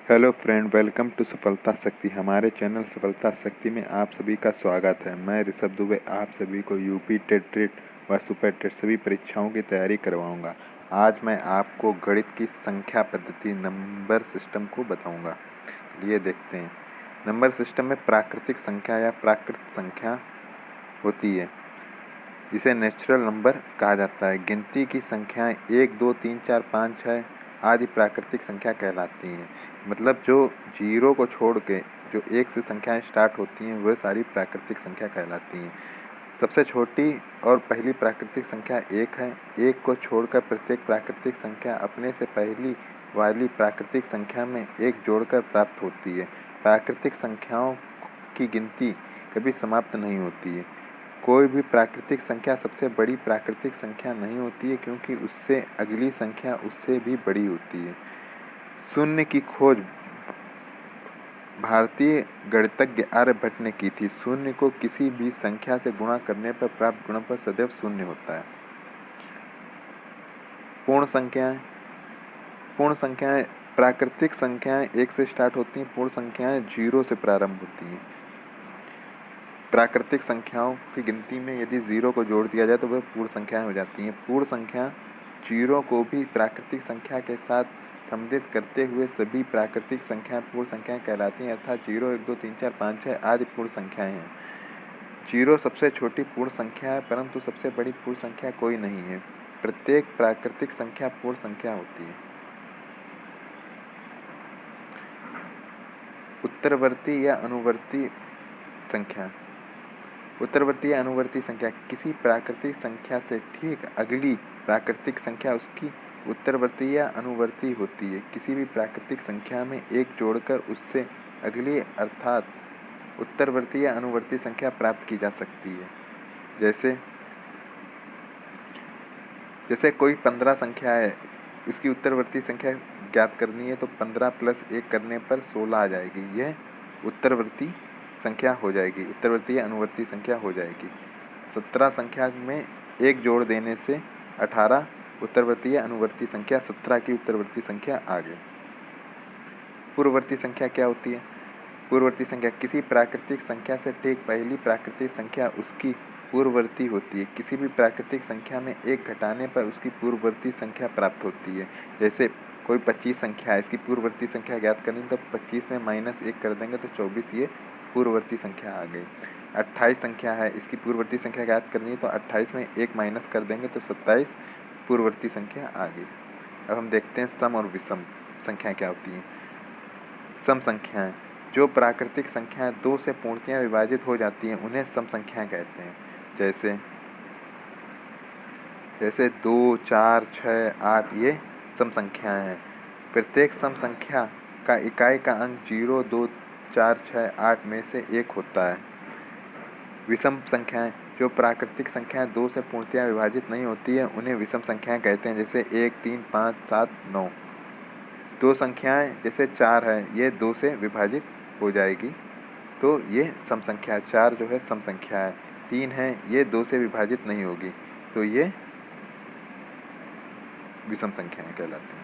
Hello friend, welcome to सफलता शक्ति। हमारे चैनल सफलता शक्ति में आप सभी का स्वागत है। मैं ऋषभ दुबे आप सभी को यूपी टेट व सुपर टेट सभी परीक्षाओं की तैयारी करवाऊंगा। आज मैं आपको गणित की संख्या पद्धति नंबर सिस्टम को बताऊंगा। चलिए देखते हैं। नंबर सिस्टम में प्राकृतिक संख्या या प्राकृत संख्या होती है, इसे नेचुरल नंबर कहा जाता है। गिनती की संख्याएं 1, 2, 3, 4, 5, 6 आदि प्राकृतिक संख्या कहलाती हैं। मतलब जो जीरो को छोड़ के जो एक से संख्याएं स्टार्ट होती हैं वह सारी प्राकृतिक संख्या कहलाती हैं। सबसे छोटी और पहली प्राकृतिक संख्या एक है। एक को छोड़कर प्रत्येक प्राकृतिक संख्या अपने से पहली वाली प्राकृतिक संख्या में एक जोड़कर प्राप्त होती है। प्राकृतिक संख्याओं की गिनती कभी समाप्त नहीं होती है। कोई भी प्राकृतिक संख्या सबसे बड़ी प्राकृतिक संख्या नहीं होती है, क्योंकि उससे अगली संख्या उससे भी बड़ी होती है। शून्य की खोज भारतीय गणितज्ञ आर्यभट्ट ने की थी। शून्य को किसी भी संख्या से गुणा करने पर प्राप्त गुणनफल सदैव शून्य होता है। पूर्ण संख्याएं प्राकृतिक संख्याएं एक से स्टार्ट होती हैं। पूर्ण संख्याएं जीरो से प्रारंभ होती हैं। प्राकृतिक संख्याओं की गिनती में यदि जीरो को जोड़ दिया जाए तो वह पूर्ण संख्याएं हो जाती हैं। पूर्ण संख्या जीरो को भी प्राकृतिक संख्या के साथ सम्मिलित करते हुए सभी प्राकृतिक संख्याएं पूर्ण संख्याएं कहलाती हैं। अर्थात 0, 1, 2, 3, 4, 5, 6 आदि पूर्ण संख्याएं हैं। जीरो सबसे छोटी पूर्ण संख्या है, परंतु सबसे बड़ी पूर्ण संख्या कोई नहीं है। प्रत्येक प्राकृतिक संख्या पूर्ण संख्या होती है। उत्तरवर्ती या अनुवर्ती संख्या। उत्तरवर्ती या अनुवर्ती संख्या किसी प्राकृतिक संख्या से ठीक अगली प्राकृतिक संख्या उसकी उत्तरवर्ती या अनुवर्ती होती है। किसी भी प्राकृतिक संख्या में एक जोड़कर उससे अगली अर्थात उत्तरवर्ती या अनुवर्ती संख्या प्राप्त की जा सकती है। जैसे कोई 15 संख्या है, इसकी उत्तरवर्ती संख्या ज्ञात करनी है तो 15 + 1 करने पर 16 आ जाएगी। यह उत्तरवर्ती संख्या हो जाएगी, उत्तरवर्ती या अनुवर्ती संख्या हो जाएगी। 17 संख्या में एक जोड़ देने से 18 उत्तरवर्ती या अनुवर्ती संख्या 17 की उत्तरवर्ती संख्या आ गई। पूर्ववर्ती संख्या क्या होती है? पूर्ववर्ती संख्या किसी प्राकृतिक संख्या से ठीक पहली प्राकृतिक संख्या उसकी पूर्ववर्ती होती है। किसी भी प्राकृतिक संख्या में एक घटाने पर उसकी पूर्ववर्ती संख्या प्राप्त होती है। जैसे कोई 25 संख्या है, इसकी पूर्ववर्ती संख्या ज्ञात करनी तो 25 में -1 कर देंगे तो 24 ये पूर्ववर्ती संख्या आ गई। 28 संख्या है, इसकी पूर्ववर्ती संख्या ज्ञात करनी है तो 28 में 1 माइनस कर देंगे तो 27 पूर्ववर्ती संख्या आ गई। अब हम देखते हैं सम और विषम संख्याएं क्या होती हैं। सम संख्याएं जो प्राकृतिक संख्याएं 2 से पूर्णतया विभाजित हो जाती हैं उन्हें सम संख्याएं कहते हैं। जैसे 2, 4, 6, 8 ये सम संख्याएं हैं। प्रत्येक सम संख्या का इकाई का अंक 0, 2, 4, 6, 8 में से एक होता है। विषम संख्याएं जो प्राकृतिक संख्याएं 2 से पूर्णतया विभाजित नहीं होती है उन्हें विषम संख्याएं कहते हैं। जैसे 1, 3, 5, 7, 9। दो संख्याएं जैसे 4 है, ये 2 से विभाजित हो जाएगी तो ये सम संख्या है। 4 जो है सम संख्या है। 3 है, ये 2 से विभाजित नहीं होगी तो ये विषम संख्याएं कहलाती हैं।